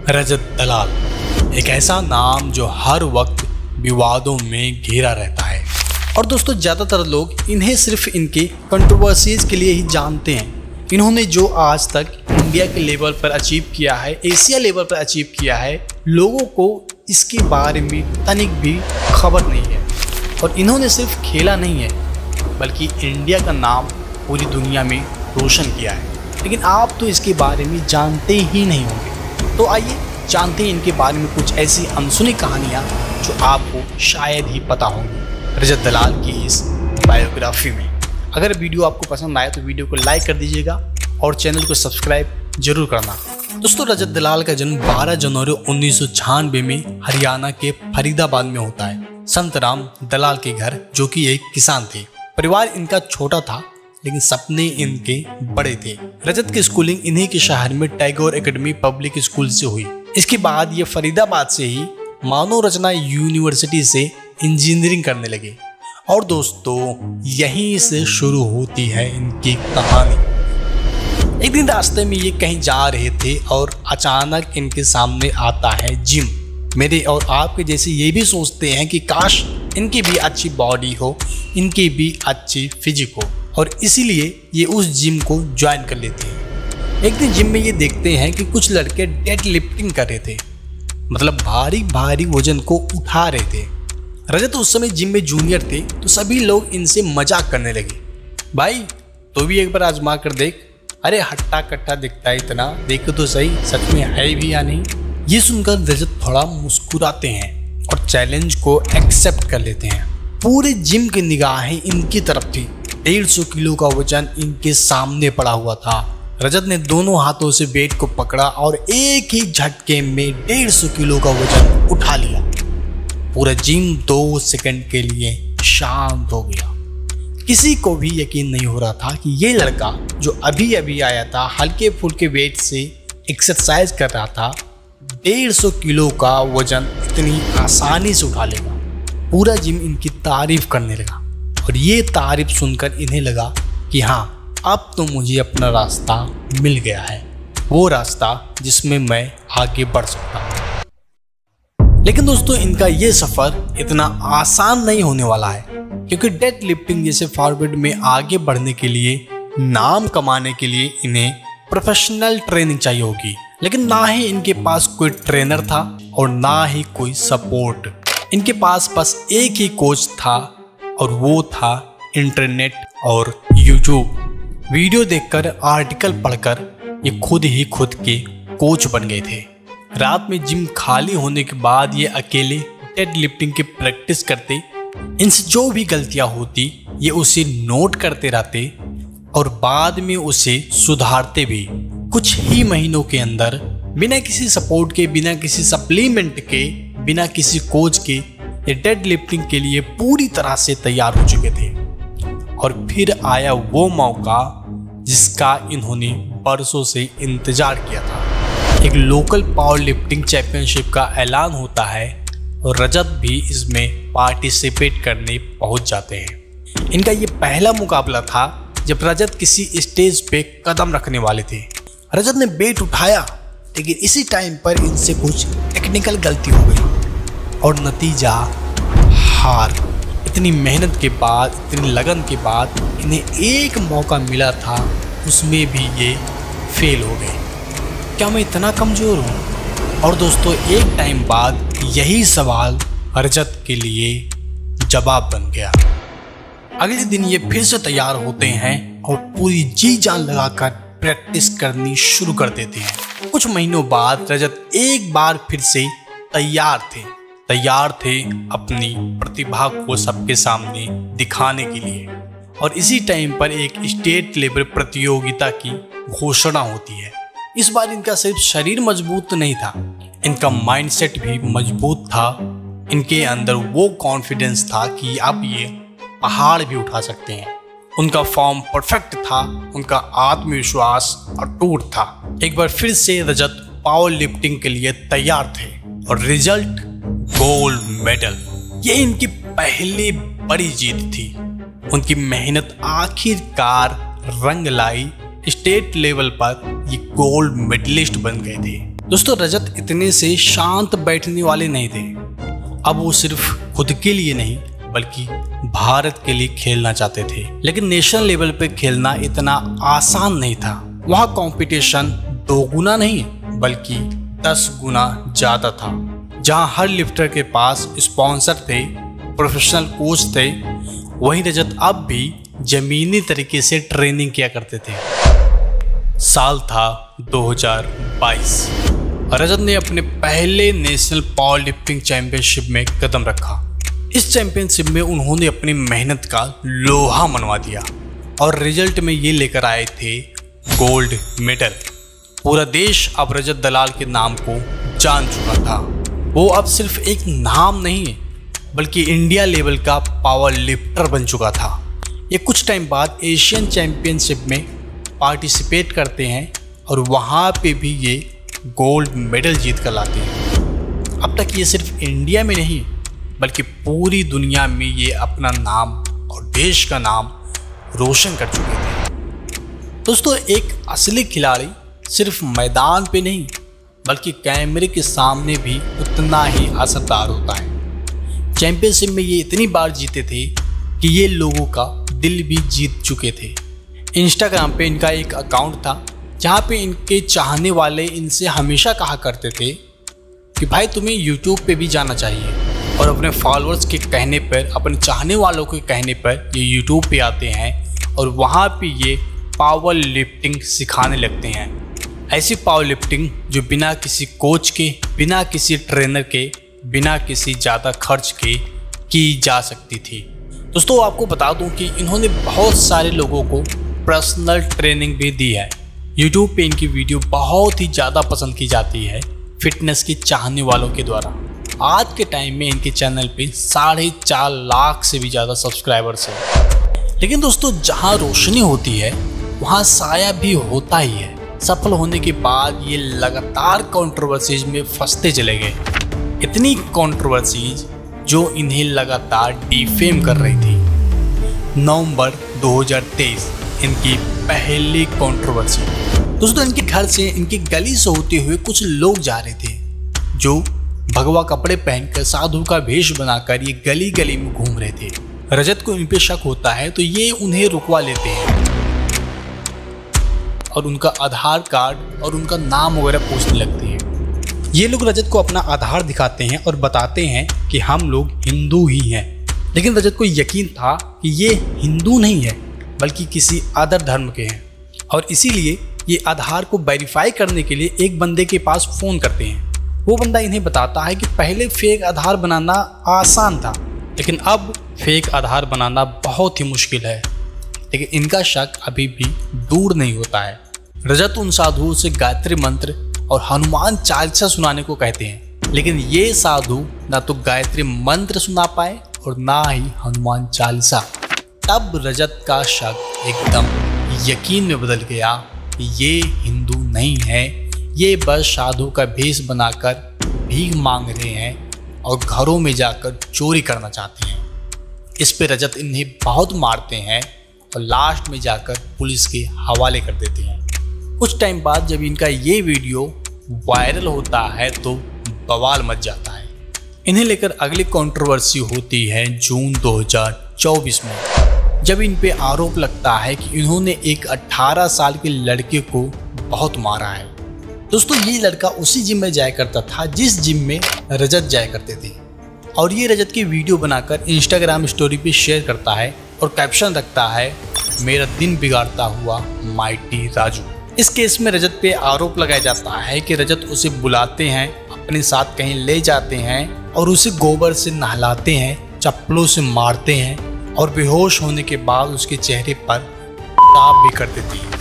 रजत दलाल एक ऐसा नाम जो हर वक्त विवादों में घिरा रहता है और दोस्तों ज़्यादातर लोग इन्हें सिर्फ इनके कंट्रोवर्सीज के लिए ही जानते हैं। इन्होंने जो आज तक इंडिया के लेवल पर अचीव किया है, एशिया लेवल पर अचीव किया है, लोगों को इसके बारे में तनिक भी खबर नहीं है। और इन्होंने सिर्फ खेला नहीं है बल्कि इंडिया का नाम पूरी दुनिया में रोशन किया है, लेकिन आप तो इसके बारे में जानते ही नहीं होंगे। तो आइए जानते हैं इनके बारे में कुछ ऐसी अनसुनी कहानियाँ जो आपको शायद ही पता होंगी रजत दलाल की इस बायोग्राफी में। अगर वीडियो आपको पसंद आए तो वीडियो को लाइक कर दीजिएगा और चैनल को सब्सक्राइब जरूर करना। दोस्तों रजत दलाल का जन्म 12 जनवरी 1996 में हरियाणा के फरीदाबाद में होता है। संत राम दलाल के घर, जो कि एक किसान थे। परिवार इनका छोटा था लेकिन सपने इनके बड़े थे। रजत की स्कूलिंग इन्हीं के शहर में टैगोर एकेडमी पब्लिक स्कूल से हुई। इसके बाद ये फरीदाबाद से ही मनोरचना यूनिवर्सिटी से इंजीनियरिंग करने लगे। और दोस्तों यहीं से शुरू होती है इनकी कहानी। एक दिन रास्ते में ये कहीं जा रहे थे और अचानक इनके सामने आता है जिम। मेरे और आपके जैसे ये भी सोचते हैं कि काश इनकी भी अच्छी बॉडी हो, इनकी भी अच्छी फिजिक हो, और इसीलिए ये उस जिम को ज्वाइन कर लेते हैं। एक दिन जिम में ये देखते हैं कि कुछ लड़के डेड लिफ्टिंग कर रहे थे, मतलब भारी भारी वजन को उठा रहे थे। रजत उस समय जिम में जूनियर थे तो सभी लोग इनसे मजाक करने लगे, भाई तो भी एक बार आजमा कर देख, अरे हट्टा कट्टा दिखता है इतना, देखो तो सही सच में है भी या नहीं। ये सुनकर रजत थोड़ा मुस्कुराते हैं और चैलेंज को एक्सेप्ट कर लेते हैं। पूरे जिम की निगाहें इनकी तरफ थी। 150 किलो का वजन इनके सामने पड़ा हुआ था। रजत ने दोनों हाथों से वेट को पकड़ा और एक ही झटके में 150 किलो का वजन उठा लिया। पूरा जिम 2 सेकंड के लिए शांत हो गया। किसी को भी यकीन नहीं हो रहा था कि ये लड़का जो अभी अभी आया था, हल्के फुल्के वेट से एक्सरसाइज कर रहा था, 150 किलो का वजन इतनी आसानी से उठा लेगा। पूरा जिम इनकी तारीफ करने लगा और ये तारीफ सुनकर इन्हें लगा कि हाँ, अब तो मुझे अपना रास्ता मिल गया है, वो रास्ता जिसमें मैं आगे बढ़ सकता हूँ। लेकिन दोस्तों इनका ये सफ़र इतना आसान नहीं होने वाला है, क्योंकि डेड लिफ्टिंग जैसे फॉरवर्ड में आगे बढ़ने के लिए, नाम कमाने के लिए इन्हें प्रोफेशनल ट्रेनिंग चाहिए होगी। लेकिन ना ही इनके पास कोई ट्रेनर था और ना ही कोई सपोर्ट। इनके पास बस एक ही कोच था और वो था इंटरनेट और यूट्यूब। वीडियो देखकर, आर्टिकल पढ़कर ये खुद ही खुद के कोच बन गए थे। रात में जिम खाली होने के बाद ये अकेले डेड लिफ्टिंग की प्रैक्टिस करते। इनसे जो भी गलतियां होती ये उसे नोट करते रहते और बाद में उसे सुधारते भी। कुछ ही महीनों के अंदर बिना किसी सपोर्ट के, बिना किसी सप्लीमेंट के, बिना किसी कोच के ये डेड लिफ्टिंग के लिए पूरी तरह से तैयार हो चुके थे। और फिर आया वो मौका जिसका इन्होंने बरसों से इंतजार किया था। एक लोकल पावर लिफ्टिंग चैंपियनशिप का ऐलान होता है और रजत भी इसमें पार्टिसिपेट करने पहुंच जाते हैं। इनका ये पहला मुकाबला था जब रजत किसी स्टेज पे कदम रखने वाले थे। रजत ने वेट उठाया, लेकिन इसी टाइम पर इनसे कुछ टेक्निकल गलती हो गई और नतीजा हार। इतनी मेहनत के बाद, इतनी लगन के बाद इन्हें एक मौका मिला था, उसमें भी ये फेल हो गए। क्या मैं इतना कमज़ोर हूँ? और दोस्तों एक टाइम बाद यही सवाल रजत के लिए जवाब बन गया। अगले दिन ये फिर से तैयार होते हैं और पूरी जी जान लगाकर प्रैक्टिस करनी शुरू कर देते हैं। कुछ महीनों बाद रजत एक बार फिर से तैयार थे अपनी प्रतिभा को सबके सामने दिखाने के लिए। और इसी टाइम पर एक स्टेट लेवल प्रतियोगिता की घोषणा होती है। इस बार इनका सिर्फ शरीर मजबूत नहीं था, इनका माइंडसेट भी मजबूत था। इनके अंदर वो कॉन्फिडेंस था कि अब ये पहाड़ भी उठा सकते हैं। उनका फॉर्म परफेक्ट था, उनका आत्मविश्वास अटूट था। एक बार फिर से रजत पावर लिफ्टिंग के लिए तैयार थे और रिजल्ट गोल्ड मेडल। ये इनकी पहली बड़ी जीत थी। उनकी मेहनत आखिरकार रंग लाई। स्टेट लेवल पर ये गोल्ड मेडलिस्ट बन गए थे। दोस्तों रजत इतने से शांत बैठने वाले नहीं थे। अब वो सिर्फ खुद के लिए नहीं बल्कि भारत के लिए खेलना चाहते थे। लेकिन नेशनल लेवल पे खेलना इतना आसान नहीं था। वहाँ कंपटीशन 2 गुना नहीं बल्कि 10 गुना ज्यादा था। जहाँ हर लिफ्टर के पास स्पॉन्सर थे, प्रोफेशनल कोच थे, वहीं रजत अब भी जमीनी तरीके से ट्रेनिंग किया करते थे। साल था 2022। रजत ने अपने पहले नेशनल पावर लिफ्टिंग चैंपियनशिप में कदम रखा। इस चैंपियनशिप में उन्होंने अपनी मेहनत का लोहा मनवा दिया और रिजल्ट में ये लेकर आए थे गोल्ड मेडल। पूरा देश अब रजत दलाल के नाम को जान चुका था। वो अब सिर्फ एक नाम नहीं है बल्कि इंडिया लेवल का पावर लिफ्टर बन चुका था। ये कुछ टाइम बाद एशियन चैंपियनशिप में पार्टिसिपेट करते हैं और वहाँ पे भी ये गोल्ड मेडल जीत कर लाते हैं। अब तक ये सिर्फ इंडिया में नहीं बल्कि पूरी दुनिया में ये अपना नाम और देश का नाम रोशन कर चुके थे। दोस्तों एक असली खिलाड़ी सिर्फ मैदान पे नहीं बल्कि कैमरे के सामने भी उतना ही असरदार होता है। चैंपियनशिप में ये इतनी बार जीते थे कि ये लोगों का दिल भी जीत चुके थे। इंस्टाग्राम पे इनका एक अकाउंट था जहाँ पे इनके चाहने वाले इनसे हमेशा कहा करते थे कि भाई तुम्हें यूट्यूब पे भी जाना चाहिए। और अपने फॉलोअर्स के कहने पर, अपने चाहने वालों के कहने पर ये यूट्यूब पे आते हैं और वहाँ पे ये पावर लिफ्टिंग सिखाने लगते हैं। ऐसी पावर लिफ्टिंग जो बिना किसी कोच के, बिना किसी ट्रेनर के, बिना किसी ज़्यादा खर्च के की जा सकती थी। दोस्तों आपको बता दूं कि इन्होंने बहुत सारे लोगों को पर्सनल ट्रेनिंग भी दी है। यूट्यूब पे इनकी वीडियो बहुत ही ज़्यादा पसंद की जाती है फिटनेस के चाहने वालों के द्वारा। आज के टाइम में इनके चैनल पे 4.5 लाख से भी ज़्यादा सब्सक्राइबर्स हैं। लेकिन दोस्तों जहाँ रोशनी होती है वहाँ साया भी होता ही है। सफल होने के बाद ये लगातार कंट्रोवर्सीज में फंसते चले गए। इतनी कंट्रोवर्सीज जो इन्हें लगातार डिफेम कर रही थी। नवंबर 2023 इनकी पहली कंट्रोवर्सी। दोस्तों इनके घर से, इनकी गली से होते हुए कुछ लोग जा रहे थे जो भगवा कपड़े पहनकर, साधु का वेश बनाकर ये गली गली में घूम रहे थे। रजत को इन पे शक होता है तो ये उन्हें रुकवा लेते हैं और उनका आधार कार्ड और उनका नाम वगैरह पूछने लगते हैं। ये लोग रजत को अपना आधार दिखाते हैं और बताते हैं कि हम लोग हिंदू ही हैं। लेकिन रजत को यकीन था कि ये हिंदू नहीं है बल्कि किसी अदर धर्म के हैं और इसीलिए ये आधार को वेरीफाई करने के लिए एक बंदे के पास फ़ोन करते हैं। वो बंदा इन्हें बताता है कि पहले फेक आधार बनाना आसान था लेकिन अब फेक आधार बनाना बहुत ही मुश्किल है। लेकिन इनका शक अभी भी दूर नहीं होता है। रजत उन साधुओं से गायत्री मंत्र और हनुमान चालीसा सुनाने को कहते हैं लेकिन ये साधु ना तो गायत्री मंत्र सुना पाए और ना ही हनुमान चालीसा। तब रजत का शक एकदम यकीन में बदल गया कि ये हिंदू नहीं है, ये बस साधु का भेष बनाकर भीख मांग रहे हैं और घरों में जाकर चोरी करना चाहते हैं। इस पे रजत इन्हें बहुत मारते हैं और लास्ट में जाकर पुलिस के हवाले कर देते हैं। कुछ टाइम बाद जब इनका ये वीडियो वायरल होता है तो बवाल मच जाता है। इन्हें लेकर अगली कंट्रोवर्सी होती है जून 2024 में, जब इन पे आरोप लगता है कि इन्होंने एक 18 साल के लड़के को बहुत मारा है। दोस्तों ये लड़का उसी जिम में जाया करता था जिस जिम में रजत जाया करते थे और ये रजत की वीडियो बनाकर इंस्टाग्राम स्टोरी पे शेयर करता है और कैप्शन रखता है, मेरा दिन बिगाड़ता हुआ माइटी राजू। इस केस में रजत पे आरोप लगाया जाता है कि रजत उसे बुलाते हैं, अपने साथ कहीं ले जाते हैं और उसे गोबर से नहलाते हैं, चप्पलों से मारते हैं और बेहोश होने के बाद उसके चेहरे पर पेशाब भी कर देते हैं।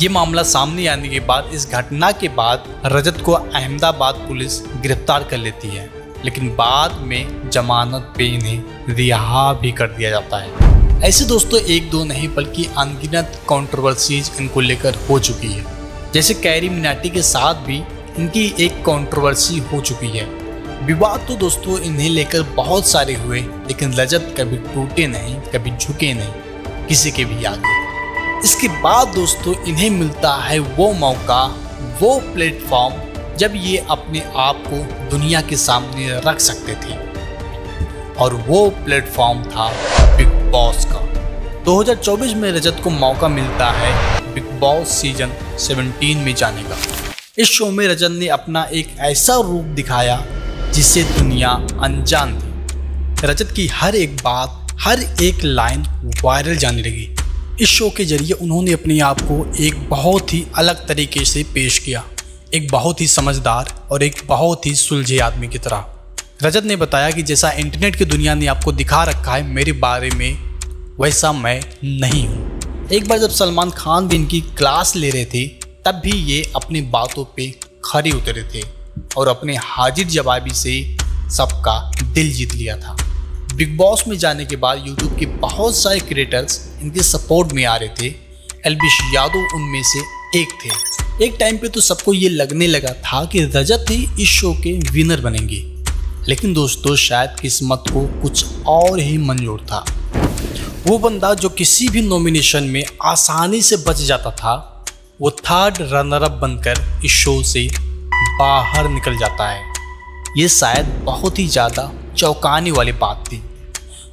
ये मामला सामने आने के बाद, इस घटना के बाद रजत को अहमदाबाद पुलिस गिरफ्तार कर लेती है लेकिन बाद में जमानत पे इन्हें रिहा भी कर दिया जाता है। ऐसे दोस्तों एक दो नहीं बल्कि अनगिनत कंट्रोवर्सीज इनको लेकर हो चुकी है। जैसे कैरी मिनाटी के साथ भी इनकी एक कंट्रोवर्सी हो चुकी है। विवाद तो दोस्तों इन्हें लेकर बहुत सारे हुए लेकिन रजत कभी टूटे नहीं, कभी झुके नहीं किसी के भी आगे। इसके बाद दोस्तों इन्हें मिलता है वो मौका, वो प्लेटफॉर्म जब ये अपने आप को दुनिया के सामने रख सकते थे, और वो प्लेटफॉर्म था बिग बॉस का। 2024 में रजत को मौका मिलता है बिग बॉस सीजन 17 में जाने का। इस शो में रजत ने अपना एक ऐसा रूप दिखाया जिससे दुनिया अनजान थी। रजत की हर एक बात, हर एक लाइन वायरल जाने लगी। इस शो के जरिए उन्होंने अपने आप को एक बहुत ही अलग तरीके से पेश किया, एक बहुत ही समझदार और एक बहुत ही सुलझे आदमी की तरह। रजत ने बताया कि जैसा इंटरनेट की दुनिया ने आपको दिखा रखा है मेरे बारे में, वैसा मैं नहीं हूँ। एक बार जब सलमान खान भी इनकी क्लास ले रहे थे, तब भी ये अपनी बातों पे खरे उतरे थे और अपने हाजिर जवाबी से सबका दिल जीत लिया था। बिग बॉस में जाने के बाद यूट्यूब के बहुत सारे क्रिएटर्स इनके सपोर्ट में आ रहे थे। एल्विश यादव उनमें से एक थे। एक टाइम पे तो सबको ये लगने लगा था कि रजत ही इस शो के विनर बनेंगे, लेकिन दोस्तों शायद किस्मत को कुछ और ही मंजूर था। वो बंदा जो किसी भी नॉमिनेशन में आसानी से बच जाता था, वो थर्ड रनर अप बनकर इस शो से बाहर निकल जाता है। ये शायद बहुत ही ज़्यादा चौंकाने वाली बात थी।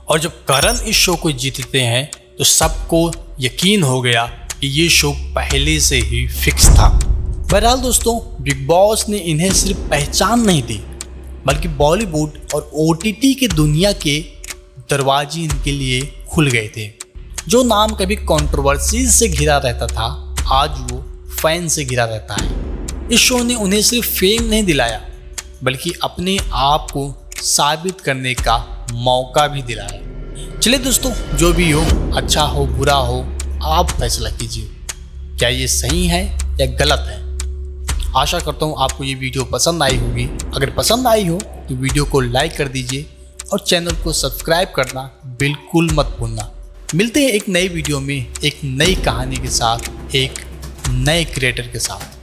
और जब करण इस शो को जीतते हैं तो सबको यकीन हो गया कि ये शो पहले से ही फिक्स था। बहरहाल दोस्तों, बिग बॉस ने इन्हें सिर्फ पहचान नहीं दी, बल्कि बॉलीवुड और OTT के दुनिया के दरवाजे इनके लिए खुल गए थे। जो नाम कभी कंट्रोवर्सीज से घिरा रहता था, आज वो फैन से घिरा रहता है। इस शो ने उन्हें सिर्फ फेम नहीं दिलाया, बल्कि अपने आप को साबित करने का मौका भी दिलाया। चलिए दोस्तों, जो भी हो, अच्छा हो बुरा हो, आप फैसला कीजिए, क्या ये सही है या गलत है। आशा करता हूँ आपको ये वीडियो पसंद आई होगी। अगर पसंद आई हो तो वीडियो को लाइक कर दीजिए और चैनल को सब्सक्राइब करना बिल्कुल मत भूलना। मिलते हैं एक नई वीडियो में एक नई कहानी के साथ, एक नए क्रिएटर के साथ।